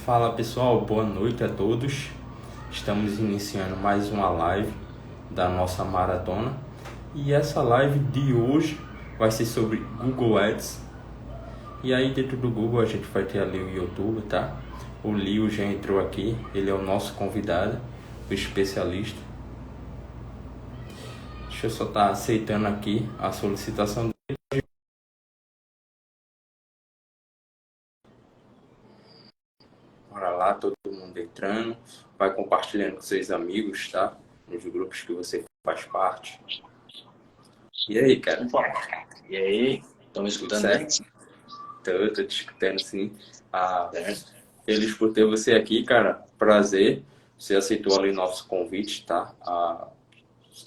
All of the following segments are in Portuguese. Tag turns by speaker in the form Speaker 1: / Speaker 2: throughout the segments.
Speaker 1: Fala pessoal, boa noite a todos. Estamos iniciando mais uma live da nossa maratona. E essa live de hoje vai ser sobre Google Ads. E aí dentro do Google a gente vai ter ali o YouTube, tá? O Lio já entrou aqui, ele é o nosso convidado, o especialista. Deixa eu só estar aceitando aqui a solicitação dele. Bora lá, todo mundo entrando. Vai compartilhando com seus amigos, tá? Nos grupos que você faz parte. E aí, cara?
Speaker 2: Opa, e aí? Estão me
Speaker 1: Tudo
Speaker 2: escutando bem?
Speaker 1: certo? Tô te escutando sim. Ah,
Speaker 2: Certo.
Speaker 1: feliz por ter você aqui, cara. Prazer. Você aceitou ali o nosso convite, tá?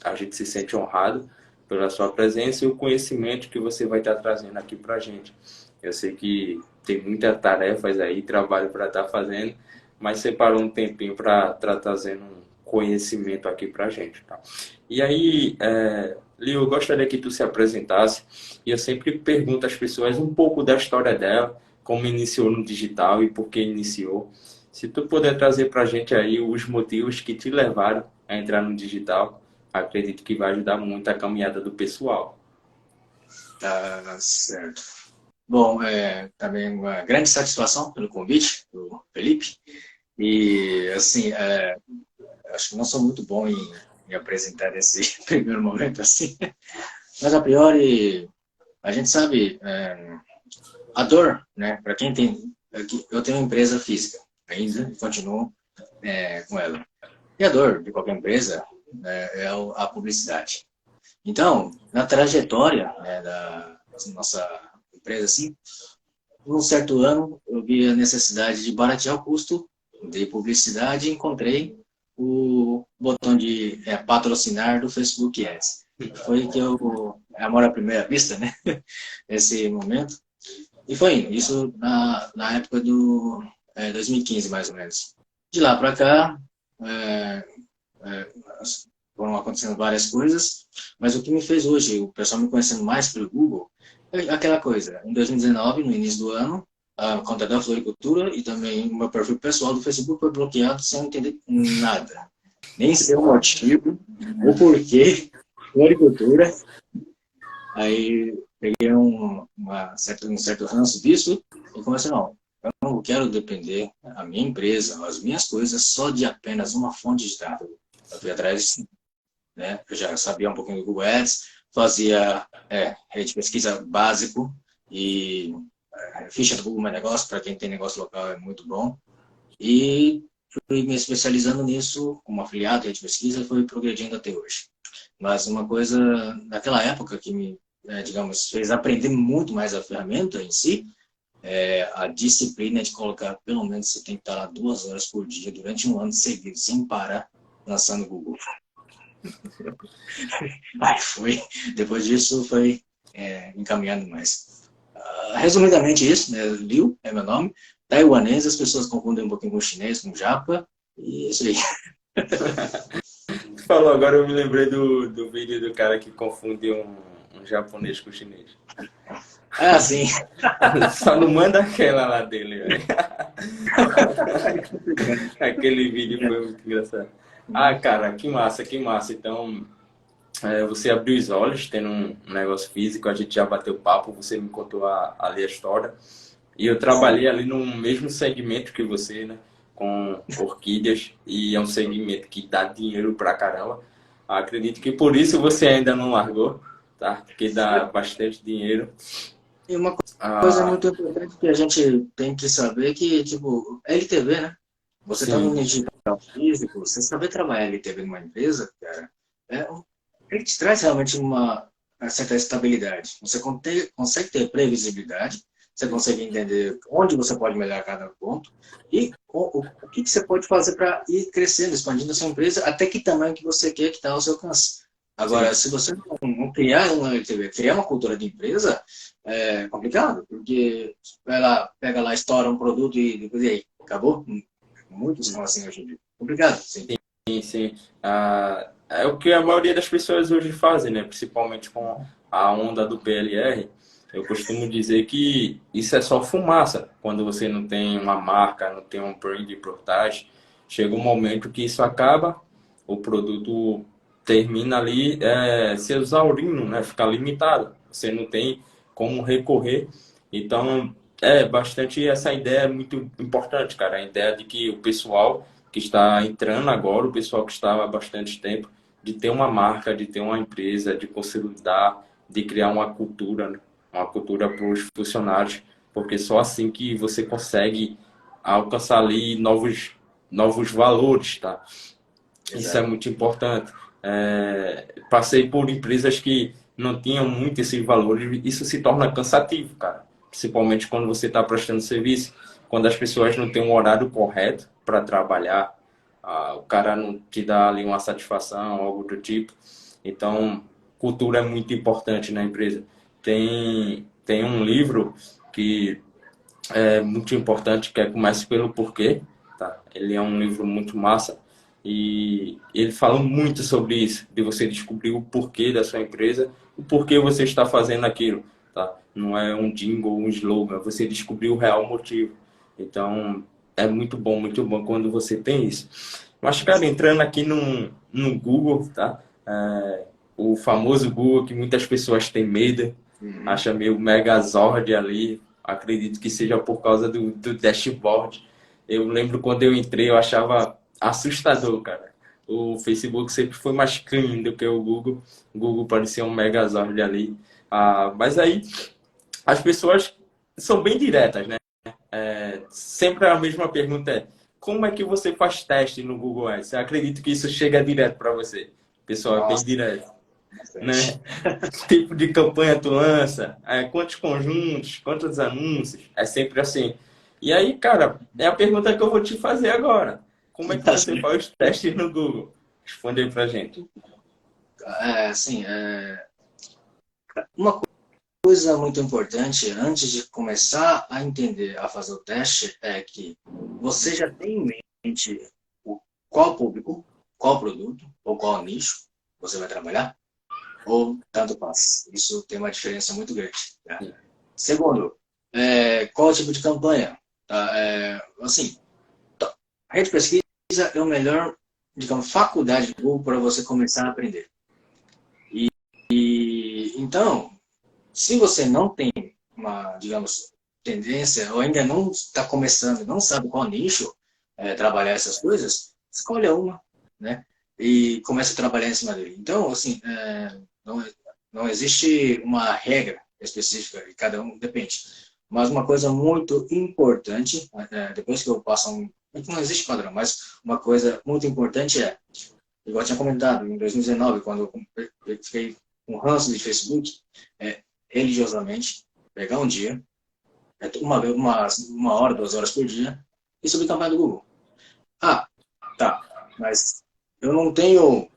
Speaker 1: A gente se sente honrado pela sua presença e o conhecimento que você vai estar trazendo aqui pra gente. Eu sei que tem muitas tarefas aí, trabalho para estar fazendo, mas separou um tempinho para estar trazendo um conhecimento aqui pra gente, tá? E aí, Lio, eu gostaria que tu se apresentasse e eu sempre pergunto às pessoas um pouco da história dela, como iniciou no digital e por que iniciou. Se tu puder trazer pra gente aí os motivos que te levaram a entrar no digital, acredito que vai ajudar muito a caminhada do pessoal.
Speaker 2: Tá certo. Bom, também uma grande satisfação pelo convite do Felipe. E, assim, acho que não sou muito bom em apresentar esse primeiro momento assim, mas a priori, a gente sabe, a dor, né? Para quem tem. Eu tenho uma empresa física ainda, e continuo com ela. E a dor de qualquer empresa é a publicidade. Então, na trajetória, né, da nossa empresa, assim, num certo ano, eu vi a necessidade de baratear o custo de publicidade e encontrei o botão de patrocinar do Facebook Ads. Foi que eu, amor à primeira vista, né, esse momento. E foi indo, isso na época do 2015, mais ou menos. De lá para cá, é, é, foram acontecendo várias coisas, mas o que me fez hoje, o pessoal me conhecendo mais pelo Google, é aquela coisa. Em 2019, no início do ano, a conta da floricultura e também o meu perfil pessoal do Facebook foi bloqueado sem eu entender nada. Nem sei o motivo, o porquê, floricultura. Aí peguei um certo ranço disso e comecei, não, eu não quero depender a minha empresa, as minhas coisas, só de apenas uma fonte de dados. Eu fui atrás, né? Eu já sabia um pouquinho do Google Ads, fazia rede de pesquisa básico e ficha do Google My Negócio, para quem tem negócio local é muito bom. E fui me especializando nisso como afiliado, rede de pesquisa, e fui progredindo até hoje. Mas uma coisa, naquela época, que me, digamos, fez aprender muito mais a ferramenta em si, é a disciplina de colocar, pelo menos, você tem que estar lá 2 horas por dia, durante um ano seguido, sem parar, lançando Google. Aí foi, depois disso foi encaminhando mais. Resumidamente isso, né? Liu é meu nome, taiwanês, as pessoas confundem um pouquinho com chinês, com japa, e é isso aí.
Speaker 1: Tu falou agora, eu me lembrei do vídeo do cara que confunde um japonês com chinês.
Speaker 2: Ah, sim.
Speaker 1: Só não manda aquela lá dele, velho. Aquele vídeo foi muito engraçado. Ah, cara, que massa, que massa. Então, você abriu os olhos, tendo um negócio físico, a gente já bateu papo, você me contou ali a história. E eu trabalhei ali no mesmo segmento que você, né? Com orquídeas, e é um segmento que dá dinheiro pra caramba. Acredito que por isso você ainda não largou, tá? Porque dá bastante dinheiro.
Speaker 2: E uma coisa
Speaker 1: Ah,
Speaker 2: muito importante que a gente tem que saber que, tipo, LTV, né? Você está no
Speaker 1: sim,
Speaker 2: digital físico, você saber trabalhar LTV numa empresa, cara, ele te traz realmente uma certa estabilidade. Você consegue ter previsibilidade, você consegue entender onde você pode melhorar cada ponto e o que você pode fazer para ir crescendo, expandindo a sua empresa, até que tamanho que você quer que está ao seu alcance.
Speaker 1: sim.
Speaker 2: Agora, se você não criar uma LTV, criar uma cultura de empresa, é complicado, porque ela pega lá, estoura um produto e depois e aí, acabou? Muitos são assim hoje em dia. Complicado, sim.
Speaker 1: Sim, sim. É o que a maioria das pessoas hoje fazem, né? Principalmente com a onda do PLR. Eu costumo dizer que isso é só fumaça. Quando você não tem uma marca, não tem um brand por trás, chega um momento que isso acaba, o produto termina ali se exaurindo, né? Fica limitado. Você não tem como recorrer. Então, bastante essa ideia é muito importante, cara. A ideia de que o pessoal que está entrando agora, o pessoal que está há bastante tempo, de ter uma marca, de ter uma empresa, de consolidar, de criar uma cultura para os funcionários, porque só assim que você consegue alcançar ali novos valores, tá? Isso é
Speaker 2: Exato.
Speaker 1: muito importante. Passei por empresas que não tinham muito esses valores, isso se torna cansativo, cara. Principalmente quando você está prestando serviço, quando as pessoas não têm um horário correto para trabalhar, o cara não te dá ali uma satisfação, algo do tipo. Então, cultura é muito importante na empresa. Tem um livro que é muito importante, que é Comece pelo Porquê, tá? Ele é um livro muito massa e ele fala muito sobre isso, de você descobrir o porquê da sua empresa, o porquê você está fazendo aquilo, tá? Não é um jingle, um slogan, você descobrir o real motivo. Então, é muito bom quando você tem isso. Mas, cara, entrando aqui no Google, tá? O famoso Google que muitas pessoas têm medo,
Speaker 2: Uhum.
Speaker 1: acha meio Megazord ali. Acredito que seja por causa do dashboard. Eu lembro quando eu entrei, eu achava assustador, cara. O Facebook sempre foi mais clean do que o Google. O Google parecia um Megazord ali. Mas aí as pessoas são bem diretas, né? Sempre a mesma pergunta é: como é que você faz teste no Google Ads? Eu acredito que isso chega direto para você. O pessoal é bem
Speaker 2: Nossa,
Speaker 1: direto,
Speaker 2: bastante.
Speaker 1: né? Que tipo de campanha tu lança? Quantos conjuntos? Quantos anúncios? É sempre assim. E aí, cara, é a pergunta que eu vou te fazer agora. Como é que
Speaker 2: Tá
Speaker 1: você
Speaker 2: certo.
Speaker 1: faz os testes no Google? Responde aí pra gente.
Speaker 2: Assim, uma coisa muito importante antes de começar a entender, a fazer o teste, é que você já tem em mente qual público, qual produto ou qual nicho você vai trabalhar, ou tanto faz. Isso tem uma diferença muito grande. Tá? Segundo, qual tipo de campanha? Tá? Assim, a rede pesquisa é o melhor, digamos, faculdade do Google para você começar a aprender. Então, se você não tem uma, digamos, tendência, ou ainda não está começando, não sabe qual nicho trabalhar essas coisas, escolha uma, né? E comece a trabalhar em cima dele. Então, assim, não, não existe uma regra específica, e cada um depende. Mas uma coisa muito importante, depois que eu passo não existe padrão, mas uma coisa muito importante igual eu tinha comentado, em 2019, quando eu fiquei com ranço de Facebook, religiosamente, pegar um dia, uma hora, 2 horas por dia, e subir campanha do Google. Ah, tá, mas eu não tenho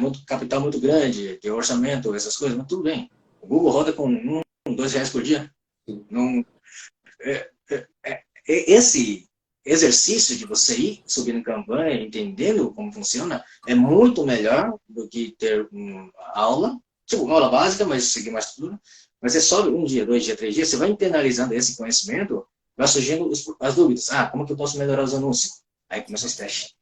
Speaker 2: muito capital muito grande, de orçamento, essas coisas, mas tudo bem. O Google roda com R$ 2 por dia. Não, esse exercício de você ir subindo campanha, entendendo como funciona, é muito melhor do que ter uma aula, tipo uma aula básica, mas seguir uma estrutura. Mas você sobe 1 dia, 2 dias, 3 dias, você vai internalizando esse conhecimento, vai surgindo as dúvidas. Como que eu posso melhorar os anúncios? Aí começa os testes.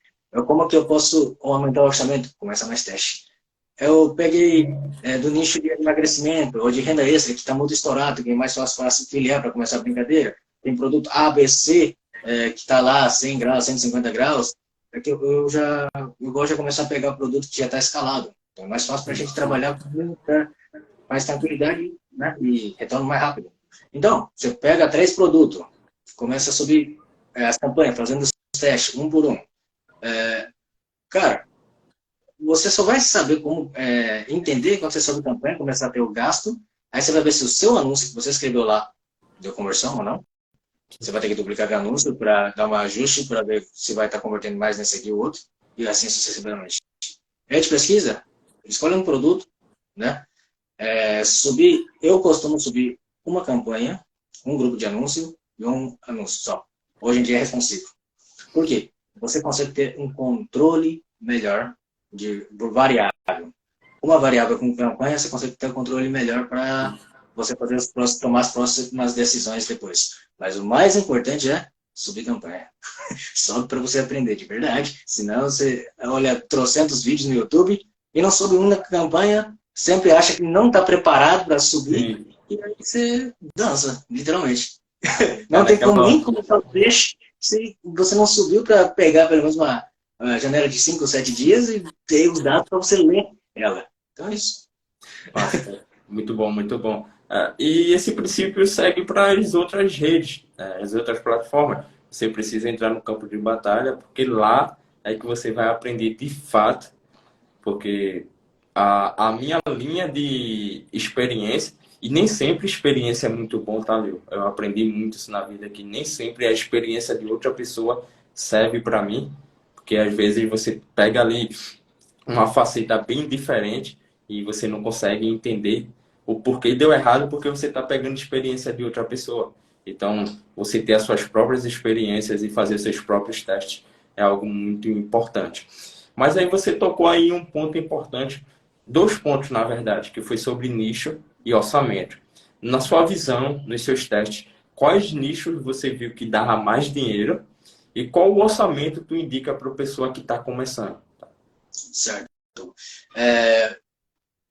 Speaker 2: Como que eu posso aumentar o orçamento? Começa mais teste. Eu peguei do nicho de emagrecimento ou de renda extra, que está muito estourado, que é mais fácil filiar para começar a brincadeira. Tem produto ABC, que está lá 100 graus, 150 graus. Que eu gosto de começar a pegar produto que já está escalado. Então é mais fácil para a gente trabalhar com muita mais tranquilidade, né? E retorno mais rápido. Então, você pega 3 produtos, começa a subir as campanhas, fazendo os testes, um por um. Cara, você só vai saber como entender quando você sobe a campanha, começar a ter o gasto, aí você vai ver se o seu anúncio que você escreveu lá deu conversão ou não. Você vai ter que duplicar o anúncio para dar um ajuste, para ver se vai estar convertendo mais nesse aqui ou outro, e assim sucessivamente. Rede pesquisa, escolhe um produto, né? Eu costumo subir uma campanha, um grupo de anúncio e um anúncio só. Hoje em dia é responsivo. Por quê? Você consegue ter um controle melhor por variável. Uma variável com campanha, você consegue ter um controle melhor para você poder tomar as próximas decisões depois. Mas o mais importante é subir campanha. Sobe para você aprender de verdade. Senão você olha trocentos vídeos no YouTube e não sobe uma campanha, sempre acha que não está preparado para subir,
Speaker 1: Sim.
Speaker 2: e aí você dança, literalmente.
Speaker 1: Tá
Speaker 2: Não tem como
Speaker 1: naquela...
Speaker 2: nem começar o trecho se você não subiu para pegar pelo menos uma janela de 5 ou 7 dias e ter os dados para você ler ela. Então é isso.
Speaker 1: Nossa, muito bom, muito bom. E esse princípio segue para as outras redes, as outras plataformas. Você precisa entrar no campo de batalha, porque lá é que você vai aprender de fato, porque a minha linha de experiência, e nem sempre experiência é muito bom, tá, Leo? Eu aprendi muito isso na vida, que nem sempre a experiência de outra pessoa serve para mim, porque às vezes você pega ali uma faceta bem diferente e você não consegue entender o porquê deu errado, porque você está pegando experiência de outra pessoa. Então, você ter as suas próprias experiências e fazer seus próprios testes é algo muito importante. Mas aí você tocou aí um ponto importante, dois pontos na verdade, que foi sobre nicho e orçamento. Na sua visão, nos seus testes, quais nichos você viu que dava mais dinheiro e qual o orçamento tu indica para a pessoa que está começando?
Speaker 2: Certo. É,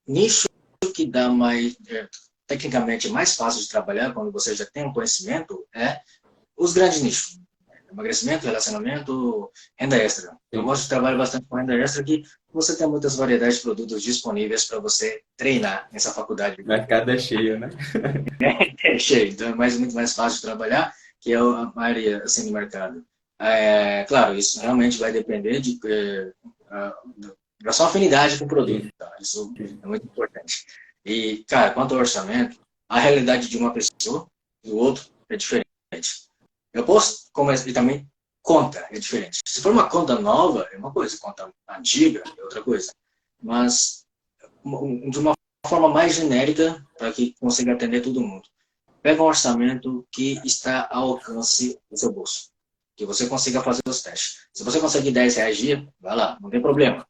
Speaker 2: nicho que dá mais, tecnicamente mais fácil de trabalhar quando você já tem um conhecimento é os grandes nichos. Emagrecimento, relacionamento, renda extra. Eu
Speaker 1: Sim.
Speaker 2: gosto de trabalhar bastante com renda extra, que você tem muitas variedades de produtos disponíveis para você treinar nessa faculdade.
Speaker 1: O mercado é cheio, né?
Speaker 2: É cheio, então é muito mais fácil de trabalhar, que é a maioria assim, do mercado. Claro, isso realmente vai depender da sua afinidade com o produto.
Speaker 1: Sim,
Speaker 2: Tá? Isso
Speaker 1: sim.
Speaker 2: é muito importante. E, cara, quanto ao orçamento, a realidade de uma pessoa e do outro é diferente. Eu posso começar, e também conta é diferente. Se for uma conta nova, é uma coisa, conta antiga é outra coisa. Mas de uma forma mais genérica, para que consiga atender todo mundo. Pega um orçamento que está ao alcance do seu bolso, que você consiga fazer os testes. Se você conseguir R$ 10 dia, vai lá, não tem problema.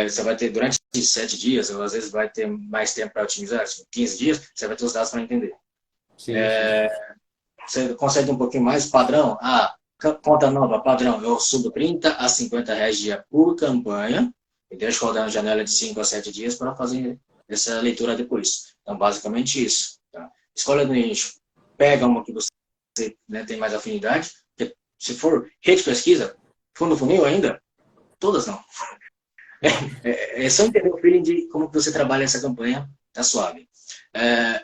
Speaker 2: Você vai ter durante 7 dias, ou às vezes vai ter mais tempo para otimizar, 15 dias, você vai ter os dados para entender.
Speaker 1: Sim, sim.
Speaker 2: Você consegue um pouquinho mais, padrão, conta nova, padrão, eu subo R$ 30 a R$ 50 dia por campanha, e deixo rodar na janela de 5 a 7 dias para fazer essa leitura depois. Então, basicamente isso. Tá? Escolha do nicho. Pega uma que você, né, tem mais afinidade. Se for rede de pesquisa, fundo funil ainda, todas não. É só entender o feeling de como que você trabalha essa campanha, tá suave.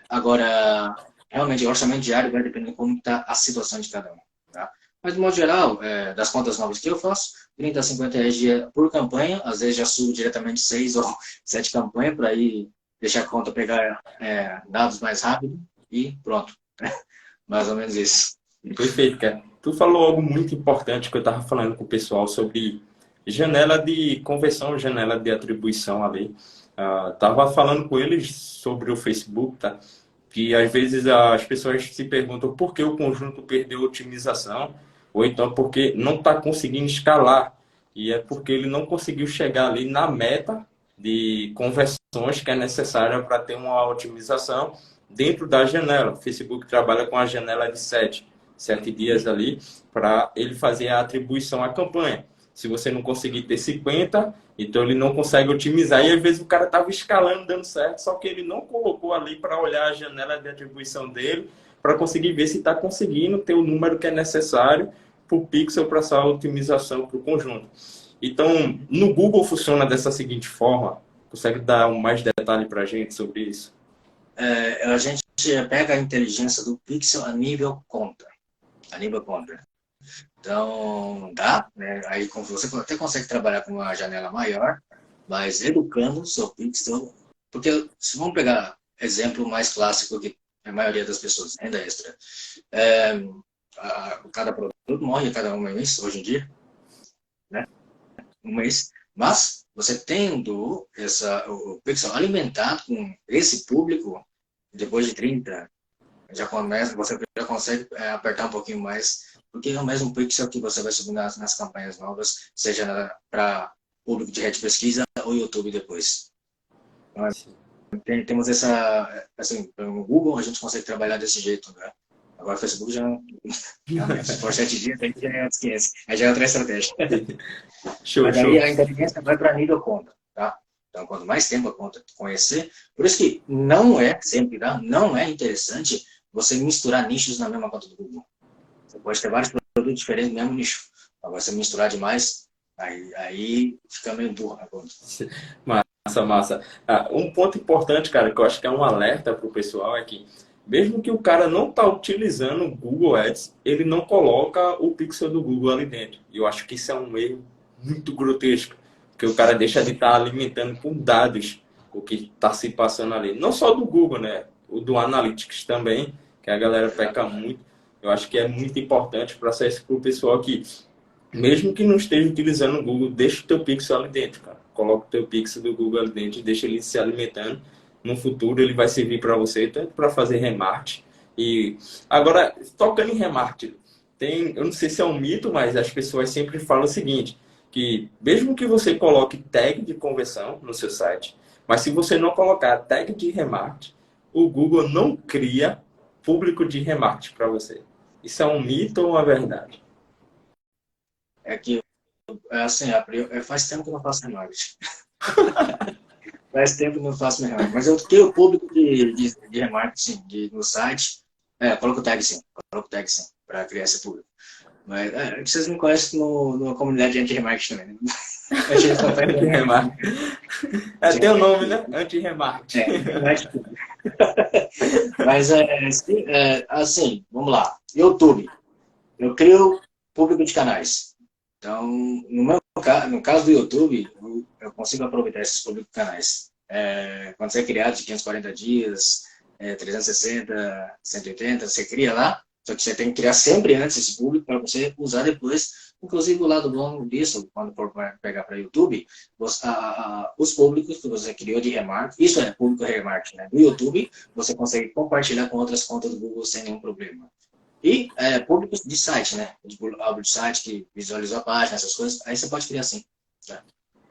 Speaker 2: Agora, realmente, o orçamento diário vai depender de como está a situação de cada um. Tá? Mas, de modo geral, das contas novas que eu faço, 30 a 50 reais dia por campanha, às vezes já subo diretamente 6 ou 7 campanhas para ir deixar a conta pegar dados mais rápido e pronto. Mais ou menos isso.
Speaker 1: Perfeito, cara. Tu falou algo muito importante que eu estava falando com o pessoal sobre janela de conversão, janela de atribuição ali. Tava falando com eles sobre o Facebook, tá? Que às vezes as pessoas se perguntam por que o conjunto perdeu otimização, ou então porque não está conseguindo escalar. E é porque ele não conseguiu chegar ali na meta de conversões que é necessária para ter uma otimização dentro da janela. O Facebook trabalha com a janela de 7 dias ali, para ele fazer a atribuição à campanha. Se você não conseguir ter 50, então ele não consegue otimizar. E às vezes o cara estava escalando, dando certo, só que ele não colocou ali para olhar a janela de atribuição dele, para conseguir ver se está conseguindo ter o número que é necessário para o pixel para essa otimização para o conjunto. Então, no Google funciona dessa seguinte forma. Consegue dar mais detalhe para a gente sobre isso?
Speaker 2: A gente pega a inteligência do pixel a nível conta. A nível conta. Então, dá, né? Aí você até consegue trabalhar com uma janela maior, mas educando o seu pixel. Porque, se vamos pegar exemplo mais clássico que a maioria das pessoas, renda extra. É, cada produto morre a cada um mês, hoje em dia, né? Um mês. Mas, você tendo o pixel alimentado com esse público, depois de 30 você já consegue apertar um pouquinho mais, porque é o mesmo pixel que você vai subir nas campanhas novas, seja para público de rede de pesquisa ou YouTube depois. Então, temos essa, assim, no Google a gente consegue trabalhar desse jeito, né? Agora o Facebook já não, realmente, por 7 dias, aí já é outros 500, aí já é outra estratégia.
Speaker 1: Show,
Speaker 2: Mas aí
Speaker 1: show.
Speaker 2: a inteligência vai para nível conta, tá? Então, quanto mais tempo a conta conhecer, por isso que não é, sempre, tá? Não é interessante você misturar nichos na mesma conta do Google. Você pode ter vários produtos diferentes no mesmo nicho. Agora, você misturar demais, aí fica meio burro a conta.
Speaker 1: Massa, massa. Ah, um ponto importante, cara, que eu acho que é um alerta para o pessoal é que, mesmo que o cara não tá utilizando o Google Ads, ele não coloca o pixel do Google ali dentro. E eu acho que isso é um erro muito grotesco, porque o cara deixa de estar alimentando com dados o que está se passando ali. Não só do Google, né? O do Analytics também, que a galera peca muito. Eu acho que é muito importante para o pessoal que, mesmo que não esteja utilizando o Google, deixa o teu pixel ali dentro, cara. Coloca o teu pixel do Google ali dentro e deixa ele se alimentando. No futuro ele vai servir para você tanto para fazer remarketing. E agora, tocando em remarketing, eu não sei se é um mito, mas as pessoas sempre falam o seguinte, que mesmo que você coloque tag de conversão no seu site, mas se você não colocar tag de remarketing, o Google não cria público de remarketing para você. Isso é um mito ou uma verdade?
Speaker 2: É que, assim, faz tempo que eu não faço remarketing. Faz tempo que eu não faço remarketing. Mas eu tenho o público de remarketing no site. Coloco tag sim. Coloco tag sim, para criar esse público. Mas vocês me conhecem na comunidade de anti-remarketing também, né?
Speaker 1: Anti-remarketing. Tem o nome, né? Anti-remarketing.
Speaker 2: Anti-remarketing. Mas, assim, vamos lá. YouTube. Eu crio público de canais. Então, no caso do YouTube, eu consigo aproveitar esses públicos de canais. Quando você é criado de 540 dias, 360, 180, você cria lá, só que você tem que criar sempre antes esse público para você usar depois. Inclusive, o lado bom disso, quando for pegar para YouTube, os públicos que você criou de remarketing, isso é público remarketing, né? Do YouTube, você consegue compartilhar com outras contas do Google sem nenhum problema. E públicos de site, né? Algo de site que visualizou a página, essas coisas, aí você pode criar assim. Tá?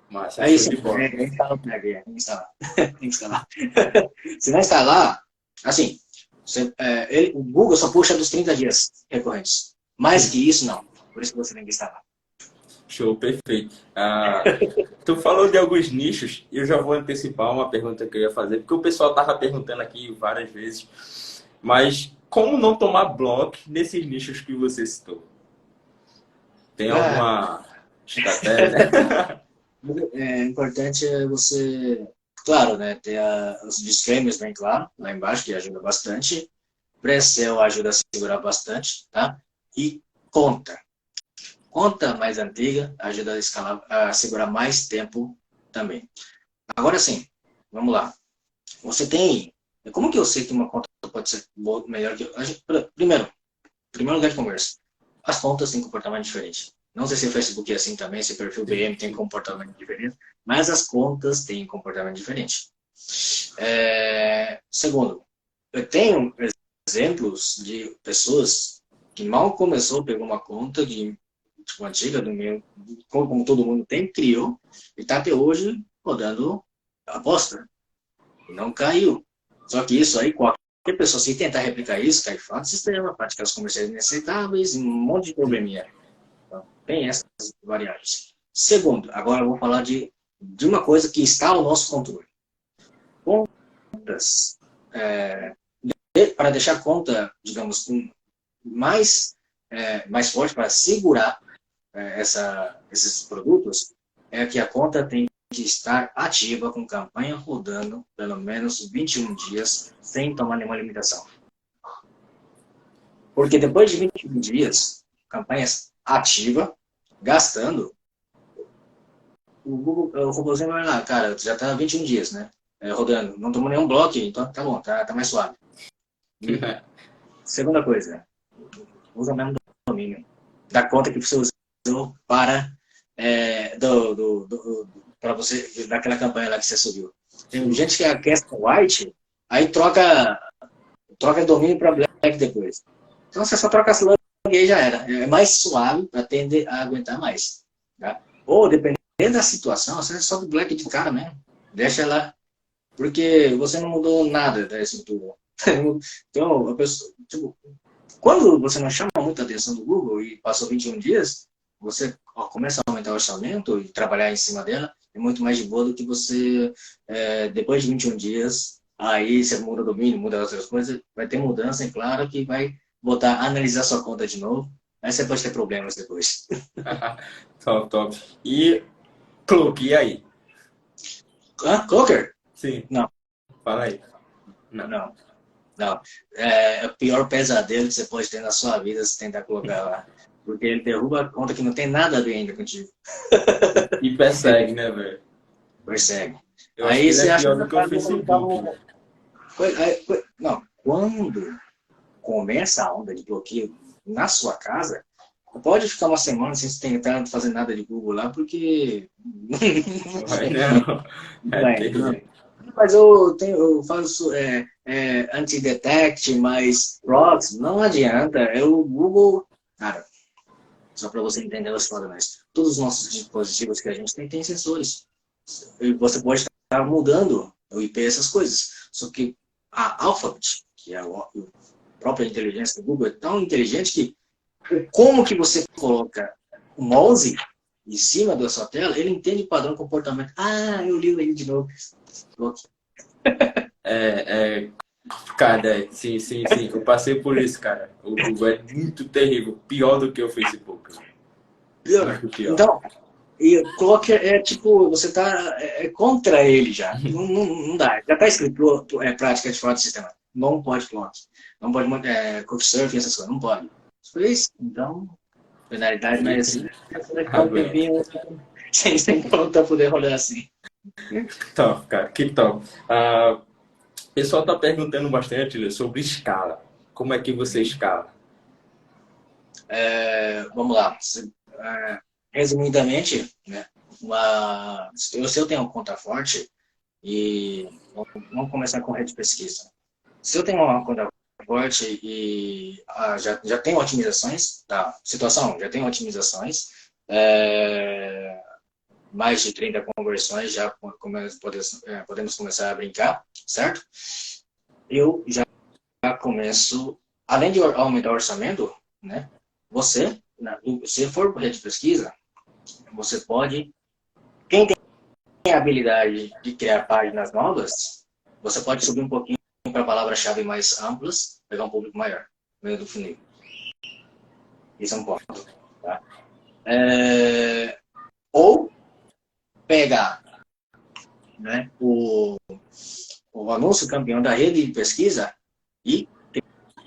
Speaker 1: Mas
Speaker 2: Aí
Speaker 1: show
Speaker 2: sim,
Speaker 1: de bola.
Speaker 2: tem que instalar. Tem que instalar. Se não instalar, assim, o Google só puxa dos 30 dias recorrentes. Mais que isso, não. Por isso que você tem que instalar.
Speaker 1: Show, perfeito. Tu falou de alguns nichos, e eu já vou antecipar uma pergunta que eu ia fazer, porque o pessoal estava perguntando aqui várias vezes, mas como não tomar bloco nesses nichos que você citou? Tem alguma estratégia?
Speaker 2: É importante você, claro, né, ter os disclaimers bem claro, lá embaixo, que ajuda bastante. Pre-sale ajuda a segurar bastante, tá? E conta. Conta mais antiga ajuda a escalar, a segurar mais tempo também. Agora sim, vamos lá. Você tem... Como que eu sei que uma conta pode ser melhor que... Primeiro lugar de conversa. As contas têm comportamento diferente. Não sei se o Facebook é assim também, se o perfil BM tem comportamento diferente, mas as contas têm comportamento diferente. Segundo, eu tenho exemplos de pessoas que mal começou, pegou uma conta tipo, antiga, do meu, como todo mundo tem, criou, e está até hoje rodando aposta. E não caiu. Só que isso aí, qualquer pessoa, se tentar replicar isso, cai fora do sistema, práticas comerciais inaceitáveis, um monte de probleminha. Então, tem essas variáveis. Segundo, agora eu vou falar de uma coisa que está ao nosso controle. Contas, para deixar a conta, digamos, mais forte, para segurar esses produtos, é que a conta tem que estar ativa com campanha rodando pelo menos 21 dias sem tomar nenhuma limitação. Porque depois de 21 dias, campanhas ativa, gastando, o Google, o robôzinho vai lá, cara, já está 21 dias, né? Rodando, não tomou nenhum bloco, então tá bom, tá mais suave. E, segunda coisa, usa o mesmo domínio da conta que você usou para para você, daquela campanha lá que você subiu. Tem gente que aquece com white, aí troca domínio para black depois. Então você só troca a slug e aí já era. É mais suave para tender a aguentar mais. Tá? Ou dependendo da situação, você sobe black de cara mesmo. Deixa ela porque você não mudou nada da estrutura. Então, a pessoa, tipo, quando você não chama muita atenção do Google e passou 21 dias, você começa a aumentar o orçamento e trabalhar em cima dela, é muito mais de boa do que você, depois de 21 dias, aí você muda o domínio, muda outras coisas, vai ter mudança, é claro, que vai botar, analisar sua conta de novo, aí você pode ter problemas depois.
Speaker 1: Top, top. E Cloak, e aí?
Speaker 2: Ah, Clocker?
Speaker 1: Sim,
Speaker 2: Não,
Speaker 1: fala aí. Não.
Speaker 2: não, não. É o pior pesadelo que você pode ter na sua vida se tentar colocar lá. Porque ele derruba a conta que não tem nada a ver ainda contigo.
Speaker 1: E persegue, né, velho?
Speaker 2: Persegue.
Speaker 1: Eu acho que
Speaker 2: Aí
Speaker 1: ele é
Speaker 2: você acha
Speaker 1: pior
Speaker 2: que
Speaker 1: do que o
Speaker 2: tá
Speaker 1: Facebook.
Speaker 2: não, quando começa a onda de bloqueio na sua casa, pode ficar uma semana sem você tentar fazer nada de Google lá, porque
Speaker 1: Não vai não. É
Speaker 2: vai, não.
Speaker 1: terrível.
Speaker 2: Mas eu faço anti-detect, mas proxy, não adianta. É o Google, cara, só para você entender a história, mas todos os nossos dispositivos que a gente tem sensores. E você pode estar mudando o IP, essas coisas. Só que a Alphabet, que é a própria inteligência do Google, é tão inteligente que como que você coloca o mouse em cima da sua tela, ele entende o padrão de comportamento. Ah, eu li ele de novo.
Speaker 1: É, cara, sim, sim, sim. Eu passei por isso, cara. O Google é muito terrível. Pior do que o Facebook. Muito pior.
Speaker 2: Então, e coloque tipo, você está contra ele já. Não dá. Já está escrito prática de fraude sistemática. Não pode clock. Não pode couchsurfing, essas coisas. Não pode. Fez? Então, penalidade não é assim. Você vai ficar um
Speaker 1: Aguenta.
Speaker 2: tempinho sem conta poder rolar assim.
Speaker 1: Top, cara. Que top. Ah, o pessoal tá perguntando bastante, Lê, sobre escala. Como é que você escala?
Speaker 2: Vamos lá. Resumidamente, né, se eu tenho uma conta forte, e vamos começar com rede de pesquisa. Se eu tenho uma conta forte e já tenho otimizações, tá? Situação, já tenho otimizações, mais de 30 conversões, já podemos começar a brincar, certo? Eu já começo, além de aumentar o orçamento, né? Se for por rede de pesquisa, você pode, quem tem a habilidade de criar páginas novas, você pode subir um pouquinho para palavras-chave mais amplas, pegar um público maior, no meio do funil. Isso é um ponto. Tá? Ou pegar, né, o anúncio campeão da rede de pesquisa e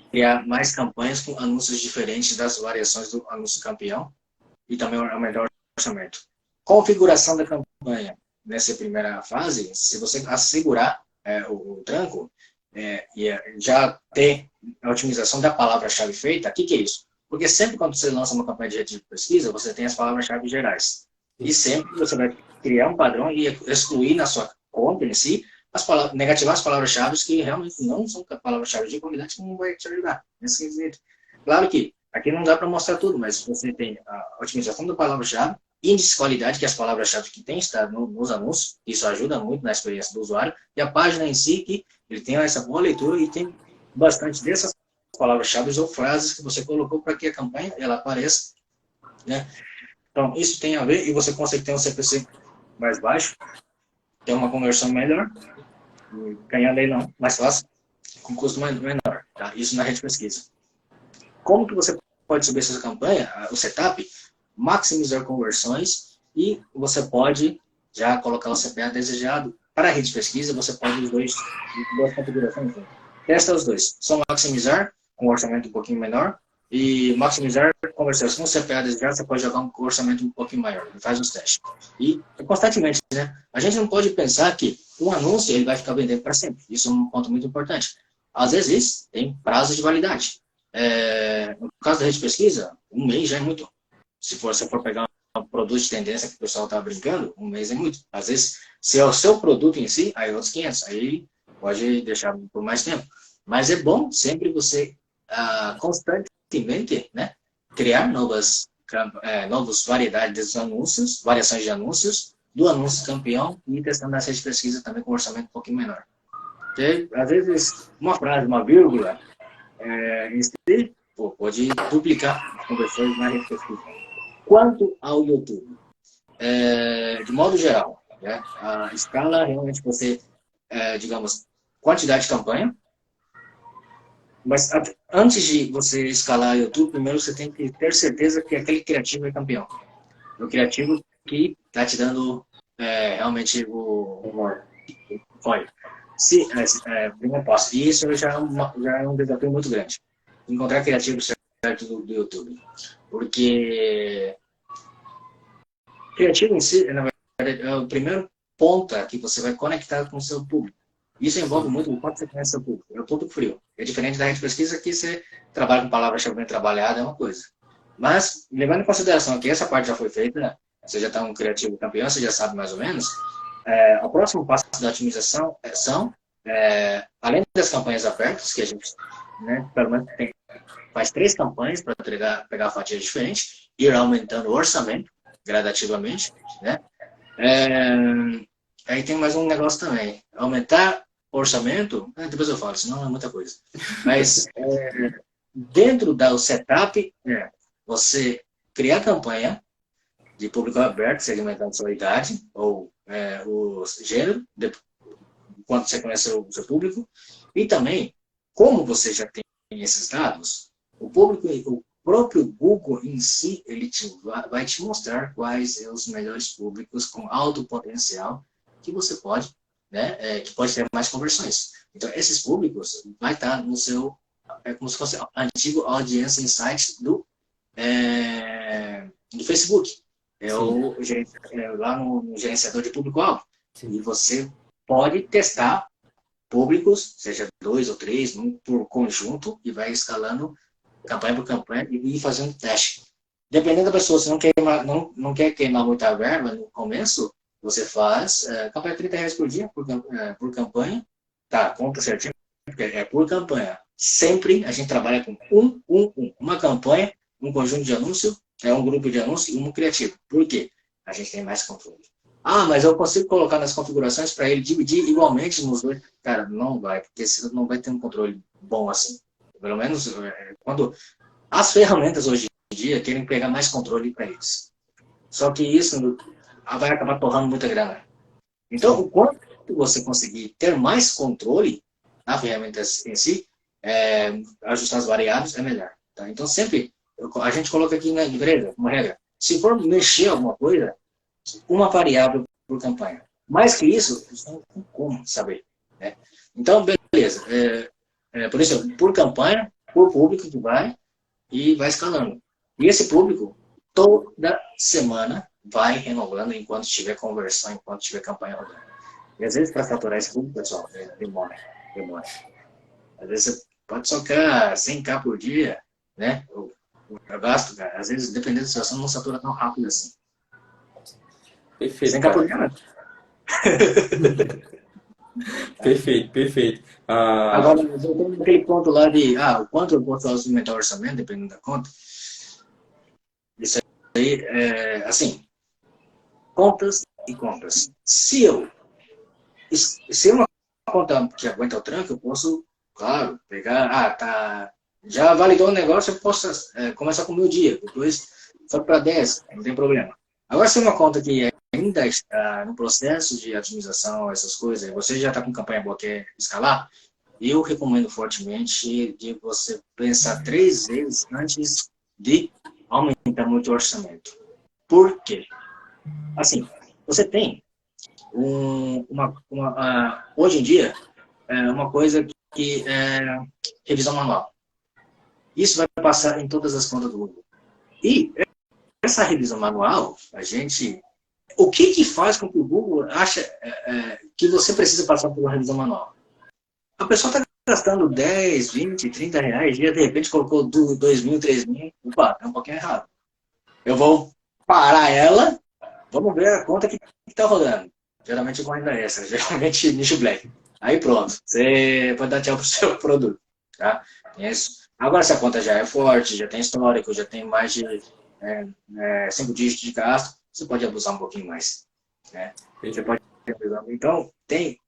Speaker 2: criar mais campanhas com anúncios diferentes das variações do anúncio campeão e também aumentar o orçamento. Configuração da campanha. Nessa primeira fase, se você assegurar o tranco e já ter a otimização da palavra-chave feita, o que é isso? Porque sempre quando você lança uma campanha de rede de pesquisa, você tem as palavras-chave gerais. E sempre você vai criar um padrão e excluir na sua conta em si, negativar as palavras-chave que realmente não são palavras-chave de qualidade que não vai te ajudar. Nesse quesito. Claro que aqui não dá para mostrar tudo, mas você tem a otimização da palavra-chave, índice de qualidade, que é as palavras-chave que tem está nos anúncios, isso ajuda muito na experiência do usuário, e a página em si, que ele tem essa boa leitura e tem bastante dessas palavras-chave ou frases que você colocou para que a campanha ela apareça, né? Então, isso tem a ver, e você consegue ter um CPC mais baixo, ter uma conversão melhor, ganhar leilão mais fácil, com custo menor, tá? Isso na rede de pesquisa. Como que você pode subir essa campanha, o setup, maximizar conversões e você pode já colocar o CPA desejado. Para a rede de pesquisa, você pode duas configurações. Testa os dois. Só maximizar com um orçamento um pouquinho menor e maximizar conversões com o CPA desejado, você pode jogar com um orçamento um pouquinho maior. Faz os testes. E constantemente, né? A gente não pode pensar que um anúncio ele vai ficar vendendo para sempre. Isso é um ponto muito importante. Às vezes, tem prazo de validade. No caso da rede de pesquisa, um mês já é muito. Se você for pegar um produto de tendência que o pessoal está brincando, um mês é muito. Às vezes, se é o seu produto em si, aí outros 500. Aí pode deixar por mais tempo. Mas é bom sempre você constantemente, né, criar novas variedades de anúncios, variações de anúncios, do anúncio campeão e testando na rede de pesquisa também com orçamento um pouquinho menor. Porque, às vezes, uma frase, uma vírgula, em si, pode duplicar as conversões na rede de pesquisa. Quanto ao YouTube, de modo geral, né, a escala realmente você, digamos, quantidade de campanha, mas antes de você escalar o YouTube, primeiro você tem que ter certeza que aquele criativo é campeão. O criativo que está te dando realmente o foi. Se, primeiro passo. E isso já é um desafio muito grande. Encontrar criativo certo do YouTube. Porque criativo em si, na verdade, é o primeiro ponta que você vai conectar com o seu público. Isso envolve muito o quanto você conhece o seu público. É o público frio. É diferente da rede de pesquisa que você trabalha com palavras-chave bem trabalhadas, é uma coisa. Mas, levando em consideração que essa parte já foi feita, né? Você já está um criativo campeão, você já sabe mais ou menos, o próximo passo da otimização são, além das campanhas abertas, que a gente, né, pelo menos faz 3 campanhas para pegar fatias diferentes, ir aumentando o orçamento gradativamente, né? Aí tem mais um negócio também, aumentar o orçamento, depois eu falo, senão é muita coisa. Mas dentro do setup, você criar campanha de público aberto, segmentando sua idade ou o gênero, quando você conhece o seu público, e também, como você já tem esses dados, o próprio Google em si, ele vai te mostrar quais são os melhores públicos com alto potencial que você pode, né, que pode ter mais conversões. Então, esses públicos vai estar no seu, como se fosse antigo Audience Insights do Facebook. Lá no gerenciador de público-alvo. E você pode testar públicos, seja 2 ou 3, por conjunto, e vai escalando campanha por campanha e ir fazendo teste. Dependendo da pessoa, se não quer queimar muita verba no começo, você faz campanha de R$30 por dia por campanha. Tá, conta certinho, porque é por campanha. Sempre a gente trabalha com uma campanha, um conjunto de anúncio, um grupo de anúncio e um criativo. Por quê? A gente tem mais controle. Ah, mas eu consigo colocar nas configurações para ele dividir igualmente nos dois. Cara, não vai, porque você não vai ter um controle bom assim. Pelo menos quando as ferramentas hoje em dia querem pegar mais controle para eles. Só que isso vai acabar torrando muita grana. Então, o quanto você conseguir ter mais controle na ferramenta em si, ajustar as variáveis é melhor. Tá? Então, sempre a gente coloca aqui na empresa uma regra. Se for mexer alguma coisa, uma variável por campanha. Mais que isso, não tem como saber. Né? Então, beleza. Por isso, por campanha, por público que vai e vai escalando. E esse público, toda semana, vai renovando enquanto tiver conversão, enquanto tiver campanha rodando. E às vezes, para faturar esse público, pessoal, demora. Às vezes, você pode socar 100K por dia, né? Eu gasto, cara. Às vezes, dependendo da situação, não satura tão rápido assim.
Speaker 1: Perfeito,
Speaker 2: 100K por dia,
Speaker 1: cara.
Speaker 2: né?
Speaker 1: Perfeito.
Speaker 2: Agora, voltando naquele ponto lá de o quanto eu posso aumentar o orçamento, dependendo da conta. Isso aí, assim, contas e contas. Se é uma conta que aguenta o tranco, eu posso, claro, pegar, já validou o negócio, eu posso começar com o meu dia, depois só para 10, não tem problema. Agora, se é uma conta que ainda está no processo de otimização, essas coisas, e você já está com campanha boa, quer escalar, eu recomendo fortemente de você pensar 3 vezes antes de aumentar muito o orçamento. Por quê? Assim, você tem hoje em dia, uma coisa que é revisão manual. Isso vai passar em todas as contas do Google. E essa revisão manual, o que faz com que o Google acha que você precisa passar por uma revisão manual? A pessoa está gastando 10, 20, 30 reais, e de repente colocou 2 mil, 3 mil, opa, é um pouquinho errado. Eu vou parar ela, vamos ver a conta que está rodando. Geralmente com renda extra, geralmente nicho black. Aí pronto, você pode dar tchau para o seu produto. Tá? Isso. Agora, se a conta já é forte, já tem histórico, já tem mais de 5 dígitos de gasto, você pode abusar um pouquinho mais. né? Você pode... Então, tem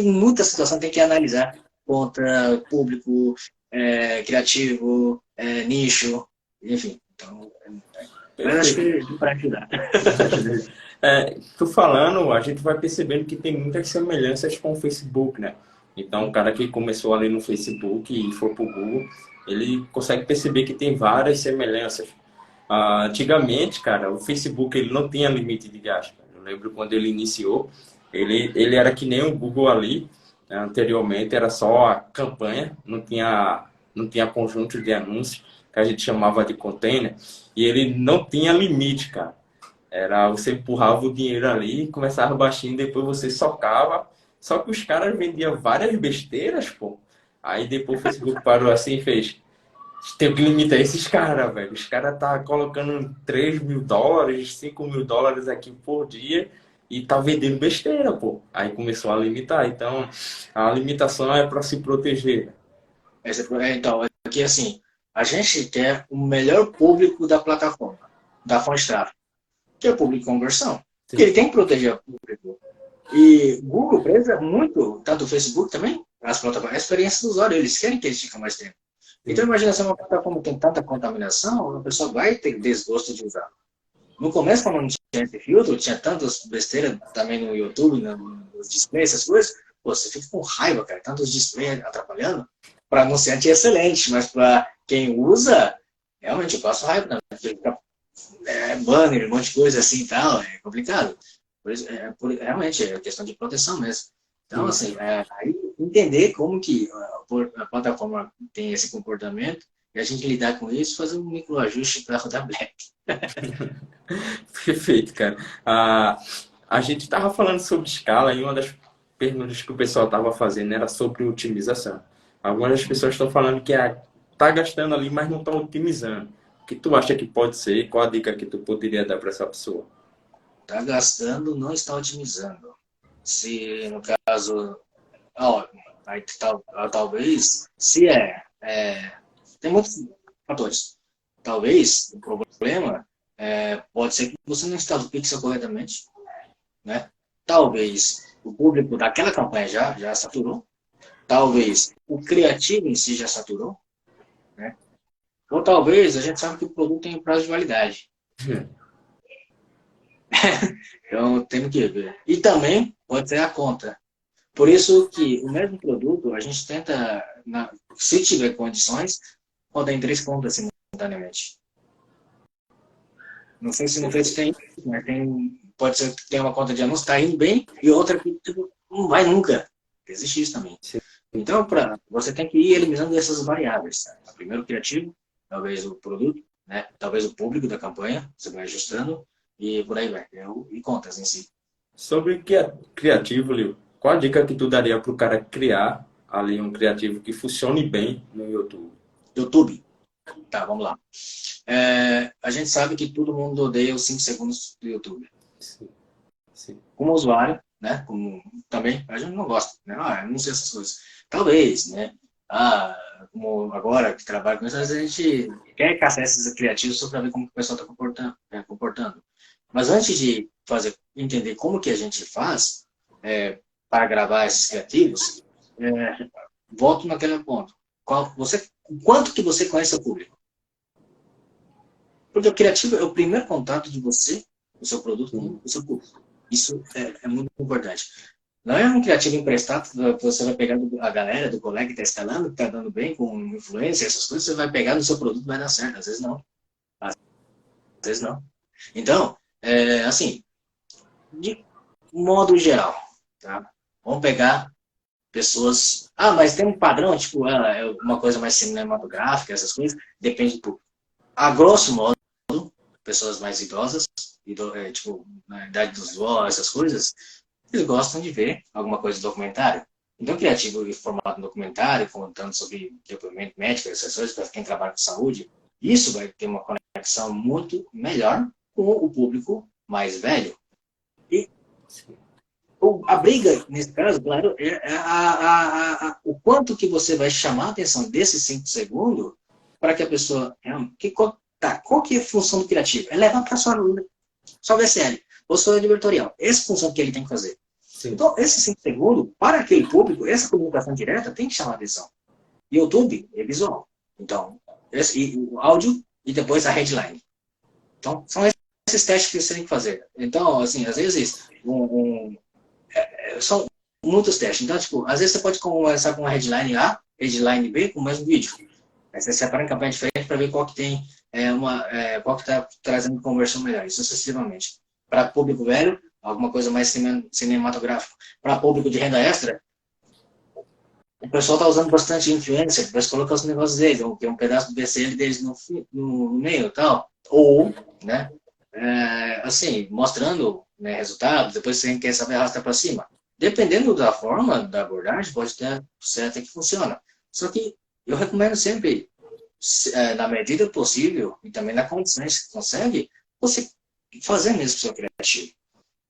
Speaker 2: muita situação que tem que analisar contra público, criativo, nicho, enfim. Então, mas acho
Speaker 1: Perfeito.
Speaker 2: que para ajudar.
Speaker 1: Tô falando, a gente vai percebendo que tem muitas semelhanças com o Facebook, né? Então, o cara que começou ali no Facebook e foi pro Google, ele consegue perceber que tem várias semelhanças. Antigamente, cara, o Facebook ele não tinha limite de gasto. Eu lembro quando ele iniciou, ele era que nem o Google ali, né? Anteriormente era só a campanha, não tinha conjunto de anúncios, que a gente chamava de container, e ele não tinha limite, cara. Era você empurrava o dinheiro ali, começava baixinho, depois você socava. Só que os caras vendiam várias besteiras, pô. Aí depois o Facebook parou assim e fez: tem que limitar esses caras, velho. Os caras tá colocando US$ 3.000, US$ 5.000 aqui por dia e tá vendendo besteira, pô. Aí começou a limitar. Então, a limitação é para se proteger.
Speaker 2: Então, aqui assim, a gente quer o melhor público da plataforma, da fonte de tráfego, que é o público de conversão. Porque ele
Speaker 1: Sim.
Speaker 2: tem que proteger o público. E Google preza muito, tanto o Facebook também, as plataformas, a experiência do usuário, eles querem que eles fiquem mais tempo. Então,
Speaker 1: Sim.
Speaker 2: imagina se uma plataforma tem tanta contaminação, a pessoa vai ter desgosto de usar. No começo, quando não tinha esse filtro, tinha tantas besteiras também no YouTube, nos displays, essas coisas, pô, você fica com raiva, cara, tantos displays atrapalhando. Para anunciante é excelente, mas para quem usa, realmente eu passo raiva, né? Fica, banner, um monte de coisa assim e tal, é complicado. Por isso, realmente é questão de proteção mesmo. Então,
Speaker 1: Sim.
Speaker 2: assim, aí entender como que a plataforma tem esse comportamento e a gente lidar com isso, fazer um microajuste para rodar Black.
Speaker 1: Perfeito, cara. A gente estava falando sobre escala e uma das perguntas que o pessoal estava fazendo era sobre otimização. Algumas das pessoas estão falando que tá gastando ali, mas não está otimizando. O que tu acha que pode ser? Qual a dica que tu poderia dar para essa pessoa?
Speaker 2: Está gastando, não está otimizando. Se, no caso, ó, aí, talvez, se tem muitos fatores. Talvez o problema pode ser que você não instala o pixel corretamente, né? Talvez o público daquela campanha já saturou. Talvez o criativo em si já saturou, né? Ou talvez a gente sabe que o produto tem prazo de validade. Então temos que ver. E também pode ser a conta. Por isso que o mesmo produto, a gente tenta, se tiver condições, rodar em 3 contas simultaneamente. Não sei se tem, mas pode ser que tenha uma conta de anúncio, está indo bem, e outra que tipo, não vai nunca. Existe isso também. Então, você tem que ir eliminando essas variáveis. Tá? Primeiro o criativo, talvez o produto, né? Talvez o público da campanha, você vai ajustando, e por aí vai. E contas em si.
Speaker 1: Sobre criativo, Leo, qual a dica que tu daria para o cara criar ali um criativo que funcione bem no YouTube?
Speaker 2: YouTube. Tá, vamos lá. A gente sabe que todo mundo odeia os 5 segundos do YouTube.
Speaker 1: Sim, sim.
Speaker 2: Como usuário, né? Como também, a gente não gosta, né? Não sei essas coisas. Talvez, né? Como agora que trabalho com isso, às vezes a gente quer caçar esses criativos só para ver como que o pessoal está comportando. Mas antes de entender como que a gente faz para gravar esses criativos, volto naquele ponto. Quanto que você conhece o público? Porque o criativo é o primeiro contato de você, o seu produto, com o seu público. Isso é muito importante. Não é um criativo emprestado que você vai pegar a galera, do colega que está escalando, que está dando bem com influência, essas coisas, você vai pegar no seu produto e vai dar certo. Às vezes não. Às vezes não. Então, assim, de modo geral, tá? Vamos pegar pessoas... mas tem um padrão, tipo, é uma coisa mais cinematográfica, essas coisas, depende do público. A grosso modo, pessoas mais idosas, tipo, na idade dos vós, essas coisas, eles gostam de ver alguma coisa de documentário. Então, criativo em formato documentário, contando sobre depoimento médico, essas coisas, para quem trabalha com saúde, isso vai ter uma conexão muito melhor com o público mais velho. E a briga, nesse caso, claro, o quanto que você vai chamar a atenção desses 5 segundos para que a pessoa... qual que é a função do criativo? É levar para sua VSL. ou sou editorial. Essa função que ele tem que fazer.
Speaker 1: Sim.
Speaker 2: Então, esse 5 segundos, para aquele público, essa comunicação direta tem que chamar atenção. YouTube é visual. Então, o áudio e depois a headline. Então, são esses testes que você tem que fazer. Então, assim, às vezes, são muitos testes. Então, tipo, às vezes você pode começar com uma headline A, headline B, com o mesmo vídeo. Aí você separa em campanha diferente para ver qual que tem qual que está trazendo conversão melhor, isso sucessivamente. Para público velho, alguma coisa mais cinematográfica. Para público de renda extra, o pessoal está usando bastante influencer, depois coloca os negócios deles, tem um pedaço do BCL deles no meio e tal. Ou, né, assim, mostrando, né, resultados, depois você quer saber arrastar para cima. Dependendo da forma da abordagem, pode ter certo que funciona. Só que eu recomendo sempre, na medida possível, e também na condições que consegue, você fazer mesmo o seu criativo.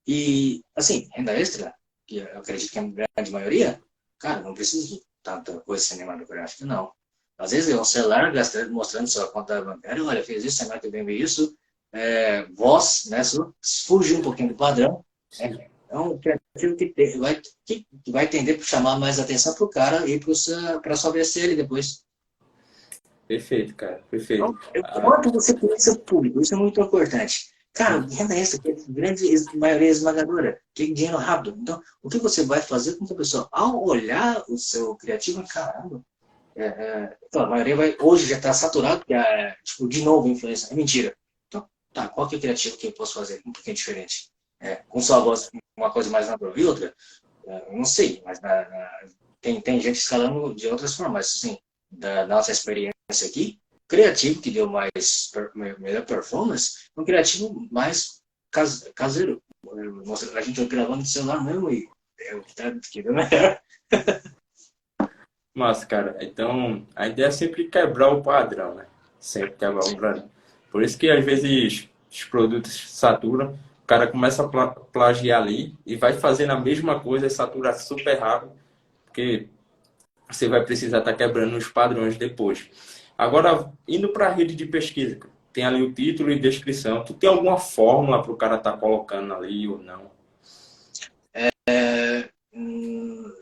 Speaker 2: E, assim, renda extra, que eu acredito que é a grande maioria, cara, não precisa de tanta coisa cinematográfica, não. Às vezes é um celular mostrando sua conta bancária, olha, fez isso, semana que vem veio isso, voz, né, fugir um pouquinho do padrão. É um criativo que vai tender a chamar mais atenção para o cara e para sua VCL depois.
Speaker 1: Perfeito, cara. Perfeito.
Speaker 2: Então, quanto você conhece o público, isso é muito importante. Cara, renda extra, que é a grande maioria esmagadora, que é dinheiro rápido. Então, o que você vai fazer com que a pessoa, ao olhar o seu criativo, caramba, então, a maioria hoje já está saturado, que tipo, de novo, influência. É mentira. Então, tá, qual que é o criativo que eu posso fazer um pouquinho diferente? Com sua voz, uma coisa mais natural. E outra, não sei, mas tem gente escalando de outras formas. Assim, da nossa experiência aqui, criativo que deu melhor performance, um criativo mais caseiro. A gente gravando no celular mesmo e é o que deu melhor.
Speaker 1: Mas, cara, então a ideia é sempre quebrar o padrão, né? Sempre quebrar o
Speaker 2: Sim.
Speaker 1: padrão. Por isso que às vezes os produtos saturam, o cara começa a plagiar ali e vai fazendo a mesma coisa e satura super rápido, porque você vai precisar estar quebrando os padrões depois. Agora, indo para a rede de pesquisa, tem ali o título e descrição. Tu tem alguma fórmula para o cara estar colocando ali ou não?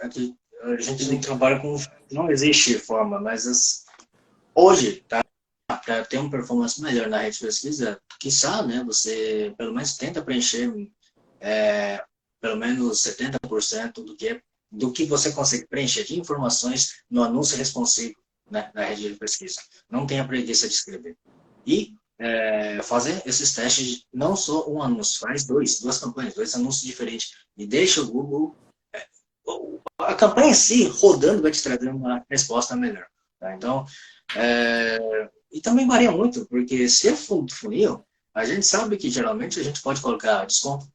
Speaker 2: Aqui, a gente não trabalha com... Não existe forma, mas hoje, tá? Para ter uma performance melhor na rede de pesquisa, quiçá, né, você pelo menos tenta preencher pelo menos 70% do que você consegue preencher de informações no anúncio responsivo, né, na rede de pesquisa. Não tenha preguiça de escrever. E fazer esses testes, não só um anúncio, faz duas campanhas, 2 anúncios diferentes. E deixa o Google... a campanha em si, rodando, vai te trazer uma resposta melhor. Tá? Então, e também varia muito, porque se é funil, a gente sabe que geralmente a gente pode colocar desconto.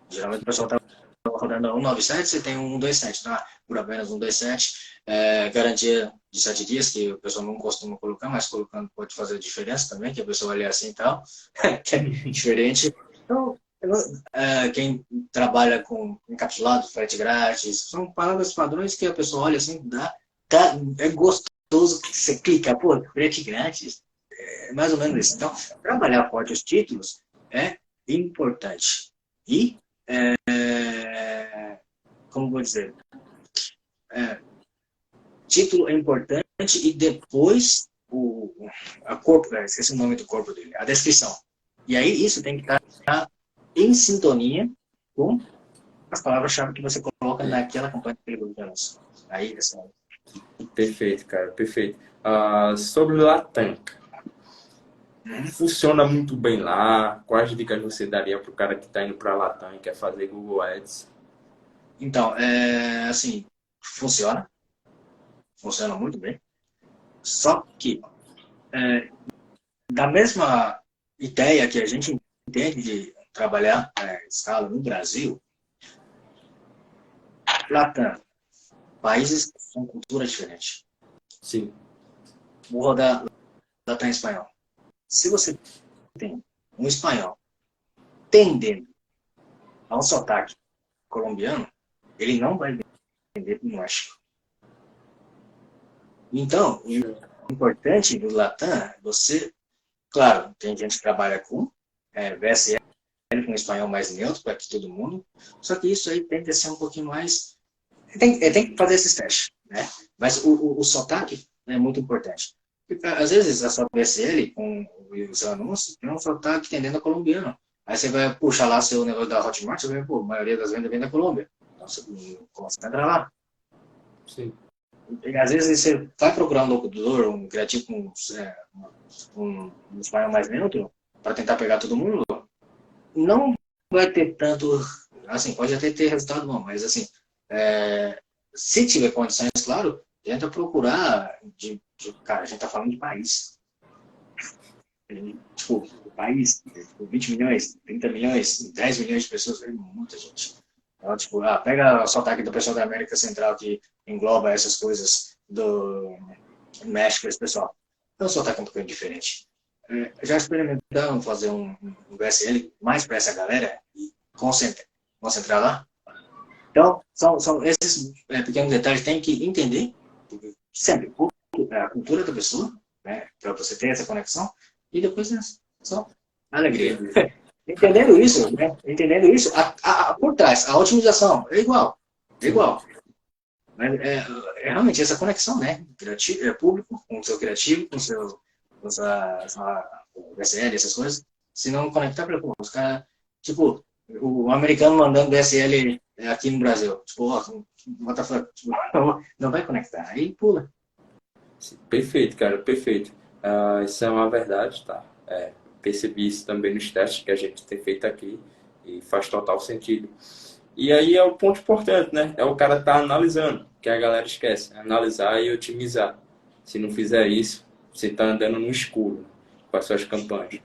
Speaker 2: Geralmente o pessoal está rodando 197, você tem um 127, tá? Por apenas 127, garantia de 7 dias, que o pessoal não costuma colocar, mas colocando pode fazer diferença também, que a pessoa olha assim e tal, que é diferente. Então, quem trabalha com encapsulado, frete grátis, são palavras padrões que a pessoa olha assim, é gostoso que você clica, pô, frete grátis, é mais ou menos isso. Então, trabalhar forte os títulos é importante. E, como vou dizer, título é importante e depois a corpo, esqueci o nome do corpo dele, a descrição. E aí isso tem que estar em sintonia com as palavras-chave que você coloca naquela campanha de anúncio. Aí, assim,
Speaker 1: Perfeito, cara, perfeito. Sobre o Latam, funciona muito bem lá? Quais dicas você daria para o cara que está indo para Latam e quer fazer Google Ads?
Speaker 2: então, assim, funciona muito bem. Só que, da mesma ideia que a gente entende de trabalhar escala no Brasil, Latam, países com cultura diferente.
Speaker 1: Sim.
Speaker 2: Vou rodar Latam em espanhol. Se você tem um espanhol tendendo a um sotaque colombiano, ele não vai vender para o México. Então, o importante do Latam, você, claro, tem gente que trabalha com VSL, com um espanhol mais neutro para todo mundo. Só que isso aí tem que ser um pouquinho mais... Tem que fazer esses testes, né? Mas o sotaque é muito importante. Porque, às vezes, a sua BSL, com os anúncios, tem um sotaque tendendo a colombiano. Aí você vai puxar lá seu negócio da Hotmart, você vai, pô, a maioria das vendas vem da Colômbia. Então, você concentra lá.
Speaker 1: Sim.
Speaker 2: E, às vezes, você vai procurar um locutor, um criativo com um espanhol mais neutro, para tentar pegar todo mundo, não vai ter tanto... Assim, pode até ter resultado bom, mas, assim, se tiver condições, claro, tenta procurar cara, a gente tá falando de país. Tipo, o país, tipo, 20 milhões, 30 milhões, 10 milhões de pessoas, é muita gente. Então, tipo, pega o sotaque do pessoal da América Central que engloba essas coisas do México, esse pessoal. Então, o sotaque é um pouquinho diferente. Já experimentaram fazer um VSL mais para essa galera e concentrar lá? Então, são esses pequenos detalhes que tem que entender, sempre, a cultura da pessoa, né, para você ter essa conexão, e depois só alegria. Entendendo isso, né, por trás, a otimização é igual. Mas realmente essa conexão, né, público, com o seu criativo, com o VSL, essas coisas, se não conectar, os caras, tipo, o americano mandando DSL aqui no Brasil. Tipo, tipo, não vai conectar. Aí pula.
Speaker 1: Perfeito, cara, perfeito. Isso é uma verdade, tá? Percebi isso também nos testes que a gente tem feito aqui e faz total sentido. E aí é o ponto importante, né? É o cara estar analisando, que a galera esquece. Analisar e otimizar. Se não fizer isso, você está andando no escuro com as suas campanhas.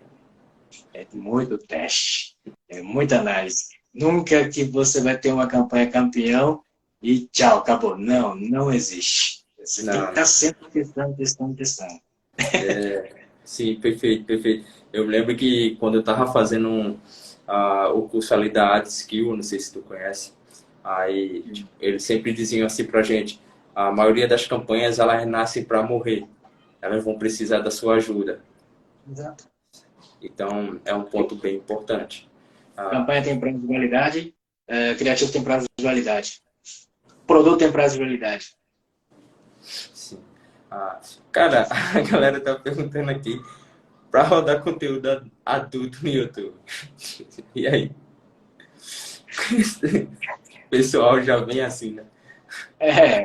Speaker 2: É muito teste, é muita análise. Nunca que você vai ter uma campanha campeão e tchau, acabou. Não existe. Você tem que estar sempre testando.
Speaker 1: Sim, perfeito, perfeito. Eu lembro que quando eu estava fazendo o curso ali da Art Skill, não sei se tu conhece, aí tipo, eles sempre diziam assim pra gente, a maioria das campanhas elas nascem para morrer, elas vão precisar da sua ajuda.
Speaker 2: Exato.
Speaker 1: Então é um ponto bem importante.
Speaker 2: Campanha tem prazo de validade, criativo tem prazo de validade, produto tem prazo de validade.
Speaker 1: Sim. Cara, a galera tá perguntando aqui para rodar conteúdo adulto no YouTube. E aí? O pessoal já vem assim, né?
Speaker 2: É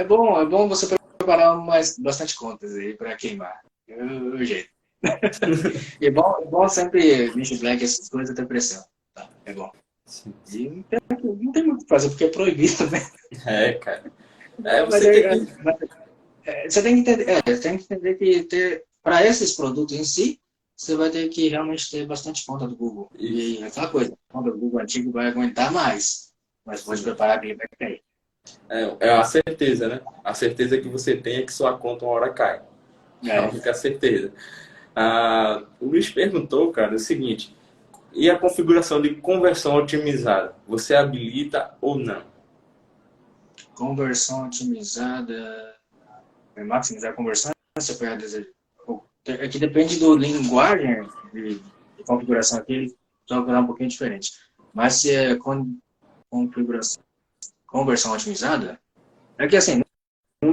Speaker 2: bom você preparar bastante contas aí para queimar. O jeito. E é bom sempre nicho black, essas coisas, ter pressão. Tá? É bom.
Speaker 1: Sim.
Speaker 2: E não tem muito o que fazer, porque é proibido, né?
Speaker 1: Cara. Você tem que...
Speaker 2: Você tem que entender que para esses produtos em si, você vai ter que realmente ter bastante conta do Google. E aquela coisa, a conta do Google antigo vai aguentar mais, mas pode preparar que ele vai cair.
Speaker 1: É a certeza, né? A certeza que você tem é que sua conta uma hora cai. É a única certeza. O Luiz perguntou, cara, o seguinte: e a configuração de conversão otimizada? Você habilita ou não?
Speaker 2: Conversão otimizada. Maximizar a conversão, você pode desejar. Aqui depende do linguagem de configuração aqui, ele vai dar um pouquinho diferente. Mas se é configuração, conversão otimizada, é que assim,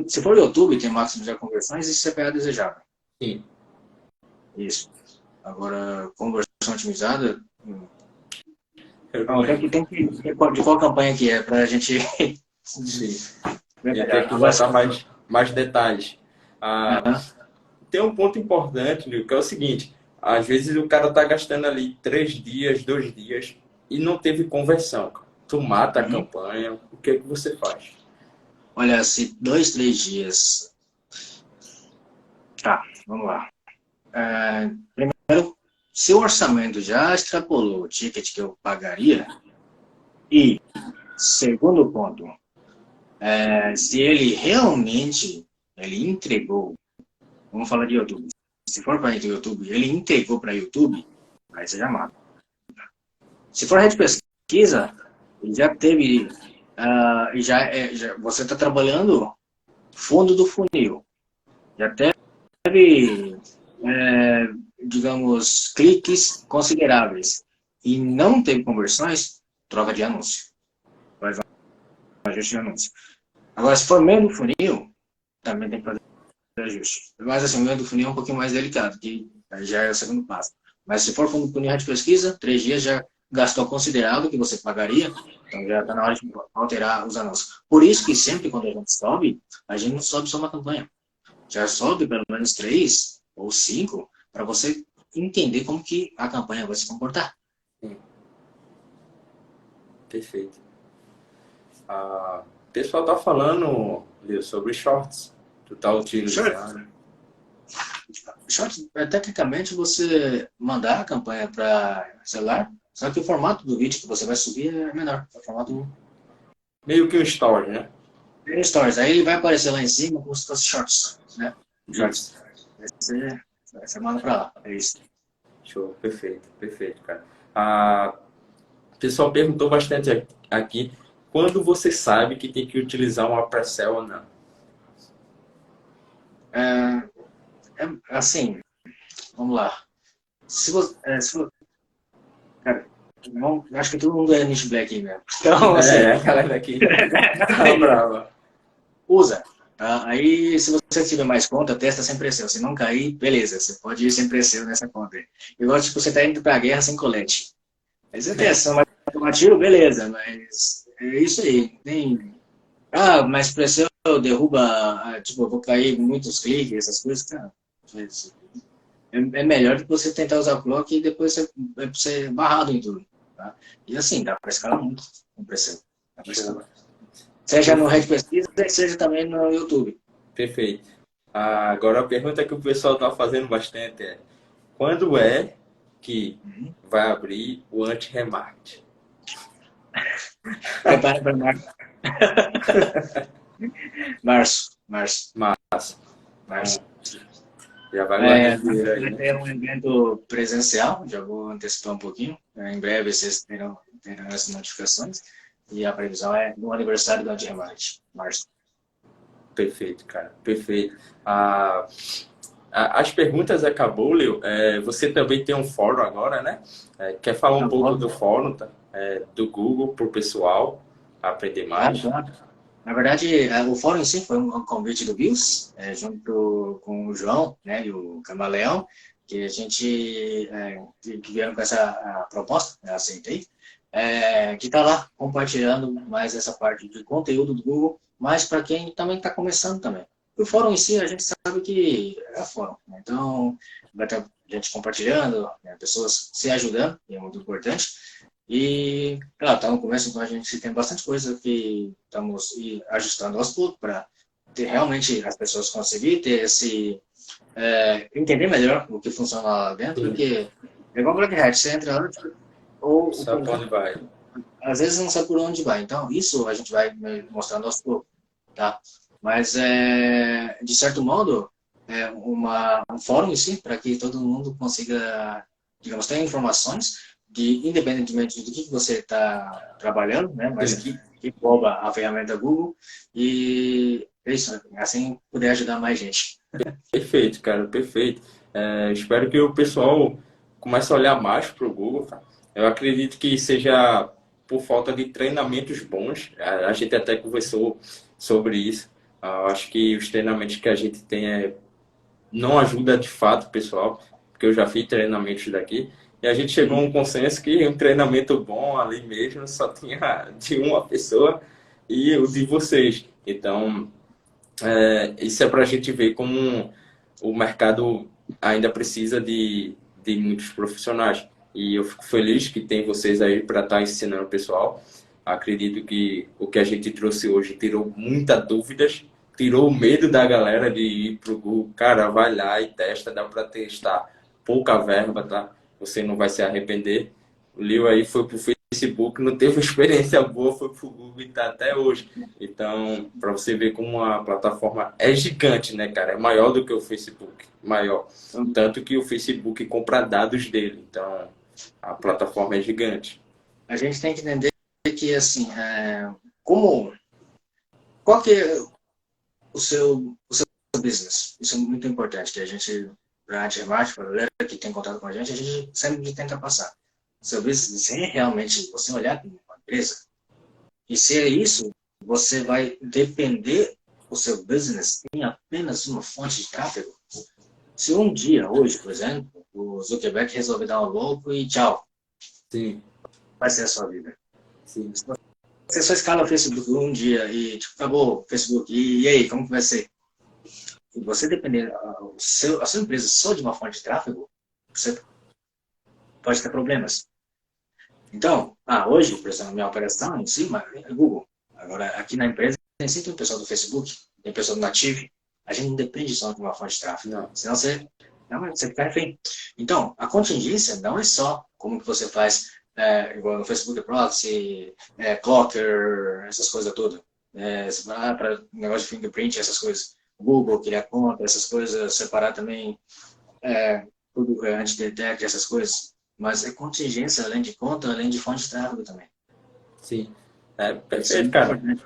Speaker 2: se for YouTube, tem maximizar conversões e CPA desejável.
Speaker 1: Sim.
Speaker 2: Isso. Agora, conversão otimizada, tem que de qual campanha que é, para a gente...
Speaker 1: Sim. E tem que botar mais detalhes. Tem um ponto importante, que é o seguinte: às vezes o cara tá gastando ali 3 dias, 2 dias e não teve conversão. Tu mata a campanha, o que é que você faz?
Speaker 2: Olha, se 2, 3 dias... Tá, vamos lá. Primeiro, se o orçamento já extrapolou o ticket que eu pagaria, e, segundo ponto, se ele realmente entregou, vamos falar de YouTube, se for para YouTube, ele entregou para YouTube, aí você já mata. Se for rede pesquisa, ele já teve, você está trabalhando fundo do funil, já teve, digamos, cliques consideráveis. e não teve conversões, troca de anúncio. Faz um ajuste de anúncio. Agora, se for meio do funil, também tem que fazer ajuste. Mas assim, o meio do funil é um pouquinho mais delicado, que já é o segundo passo. Mas se for com funil de pesquisa, 3 dias já gastou considerável que você pagaria, então já está na hora de alterar os anúncios. Por isso que sempre quando a gente não sobe só uma campanha. Já sobe pelo menos 3 ou 5 para você entender como que a campanha vai se comportar.
Speaker 1: Sim. Perfeito. O pessoal tá falando, Leo, sobre shorts. Tu tá utilizando.
Speaker 2: Shorts, tecnicamente, você mandar a campanha para celular, só que o formato do vídeo que você vai subir é menor. É o formato
Speaker 1: Meio que um story, né?
Speaker 2: Stories. Aí ele vai aparecer lá em cima como se fosse Shorts, né?
Speaker 1: Shorts.
Speaker 2: Você manda para lá. É isso.
Speaker 1: Show, perfeito, perfeito, cara. O pessoal perguntou bastante aqui, quando você sabe que tem que utilizar uma upsell ou não?
Speaker 2: Assim, vamos lá. Se você, cara, não, acho que todo mundo é niche black aí mesmo. Então, assim,
Speaker 1: A galera daqui tá brava.
Speaker 2: usa. Tá? Aí, se você tiver mais conta, testa sem pressão. Se não cair, beleza, você pode ir sem pressão nessa conta aí. Igual, tipo, você tá indo pra guerra sem colete. Aí você testa, vai tomar tiro, beleza, mas é isso aí. Mas pressão derruba, tipo, eu vou cair muitos cliques, essas coisas, cara. É melhor do que você tentar usar o clock e depois você vai ser barrado em tudo. Tá? E assim, dá para escalar muito com pressão. Dá pra escalar. Seja no Red Pesquisa, seja também no YouTube.
Speaker 1: Perfeito. Agora a pergunta que o pessoal está fazendo bastante é: quando é que vai abrir o anti-remarketing?
Speaker 2: Prepara para março. Março.
Speaker 1: Já vai guardar dinheiro aí,
Speaker 2: vai
Speaker 1: né?
Speaker 2: ter um evento presencial, já vou antecipar um pouquinho. Em breve vocês terão as notificações. E a previsão é no aniversário do Anti-Remarketing, março.
Speaker 1: Perfeito, cara. Perfeito. As perguntas acabou, Leo. Você também tem um fórum agora, né? Quer falar um pouco do fórum, tá? Do Google para o pessoal aprender mais?
Speaker 2: Claro. Na verdade, o fórum em si foi um convite do Bills, junto com o João, né, e o Camaleão, que a gente que vieram com essa proposta, né, aceitei, que está lá compartilhando mais essa parte de conteúdo do Google, mas para quem também está começando também. O fórum em si, a gente sabe que é fórum, né? Então vai ter gente compartilhando, né, pessoas se ajudando, e é muito importante. E, claro, está no começo, então a gente tem bastante coisa que estamos ajustando aos poucos para ter realmente as pessoas conseguirem ter entender melhor o que funciona lá dentro, porque é igual Black Hat, você entra lá, ou
Speaker 1: Sabe para onde vai?
Speaker 2: às vezes não sabe por onde vai. Então, isso a gente vai mostrando aos poucos, tá? Mas, de certo modo, um fórum em si, para que todo mundo consiga, digamos, ter informações independentemente do que você está trabalhando, né? Mas que envolva a ferramenta Google e é isso, assim poder ajudar mais gente.
Speaker 1: Perfeito, cara, perfeito. Espero que o pessoal comece a olhar mais para o Google, cara. Eu acredito que seja por falta de treinamentos bons. A gente até conversou sobre isso. Eu acho que os treinamentos que a gente tem não ajuda de fato o pessoal, porque eu já fiz treinamentos daqui. E a gente chegou a um consenso que um treinamento bom ali mesmo só tinha de uma pessoa e o de vocês. Então, isso é para a gente ver como o mercado ainda precisa de muitos profissionais. E eu fico feliz que tem vocês aí para estar ensinando o pessoal. Acredito que o que a gente trouxe hoje tirou muitas dúvidas, tirou o medo da galera de ir para o Google. Cara, vai lá e testa, dá para testar. Pouca verba, tá? Você não vai se arrepender. O Leo aí foi para o Facebook, não teve uma experiência boa, foi para o Google e está até hoje. Então, para você ver como a plataforma é gigante, né, cara? É maior do que o Facebook, maior. Tanto que o Facebook compra dados dele. Então, a plataforma é gigante.
Speaker 2: A gente tem que entender que, assim, qual que é o seu business? Isso é muito importante, que a gente, para a Anti-Remarketing, para a galera que tem contato com a gente sempre tenta passar. seu business é realmente você olhar como uma empresa. E se é isso, você vai depender o seu business em apenas uma fonte de tráfego. Se um dia, hoje, por exemplo, o Zuckerberg resolver dar um louco e tchau,
Speaker 1: Sim,
Speaker 2: vai ser a sua vida.
Speaker 1: sim,
Speaker 2: Se você só escala o Facebook um dia e tipo, acabou o Facebook, e aí, como que vai ser? Se você depender a sua empresa só de uma fonte de tráfego, você pode ter problemas. Então, hoje, por exemplo, minha operação em cima é Google. Agora, aqui na empresa, tem sempre o pessoal do Facebook, tem o pessoal do Native. A gente não depende só de uma fonte de tráfego.
Speaker 1: não,
Speaker 2: Senão você fica refém. Então, a contingência não é só como que você faz, igual no Facebook Proxy, Clocker, essas coisas todas. Você vai para negócio de fingerprint, essas coisas. Google, criar conta, essas coisas, separar também tudo anti-detect, essas coisas. Mas é contingência, além de conta, além de fonte de tráfego também.
Speaker 1: sim.
Speaker 2: Isso é
Speaker 1: Perfeito,
Speaker 2: muito
Speaker 1: cara.
Speaker 2: importante.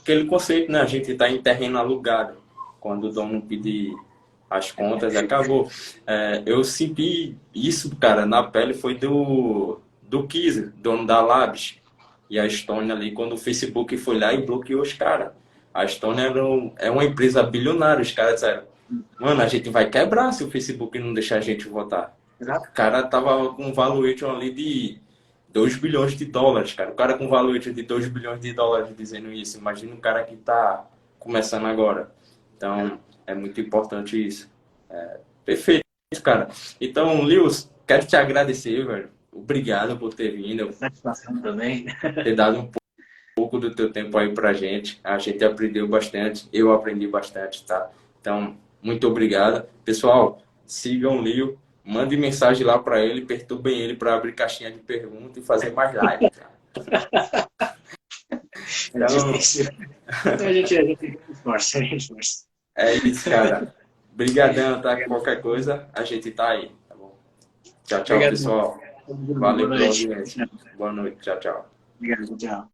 Speaker 1: Aquele conceito, né? A gente está em terreno alugado. Quando o dono pedir as contas, acabou. Eu senti isso, cara, na pele, foi do Kizer, dono da Labs. E a Estônia ali, quando o Facebook foi lá e bloqueou os caras. A Estônia é uma empresa bilionária. Os caras disseram, mano, a gente vai quebrar se o Facebook não deixar a gente votar. O
Speaker 2: Exato.
Speaker 1: cara tava com um valuation ali de 2 bilhões de dólares, cara. O cara com valuation de 2 bilhões de dólares dizendo isso. Imagina um cara que tá começando agora. Então, é muito importante isso. Perfeito, cara. Então, Lewis, quero te agradecer, velho. Obrigado por ter vindo,
Speaker 2: Satisfação também.
Speaker 1: ter dado um pouco do teu tempo aí pra gente. A gente aprendeu bastante, eu aprendi bastante, tá? Então, muito obrigado. Pessoal, sigam o Leo, mande mensagem lá pra ele, perturbem ele para abrir caixinha de perguntas e fazer mais live, cara.
Speaker 2: É
Speaker 1: Então,
Speaker 2: difícil. A gente esforça, a gente esforça.
Speaker 1: é isso, cara. Obrigadão, tá? Qualquer coisa, a gente tá aí, tá bom? Tchau, tchau,
Speaker 2: Obrigado.
Speaker 1: pessoal.
Speaker 2: Boa
Speaker 1: Valeu pela
Speaker 2: noite.
Speaker 1: audiência. Boa noite. Tchau, tchau.
Speaker 2: Obrigado, tchau.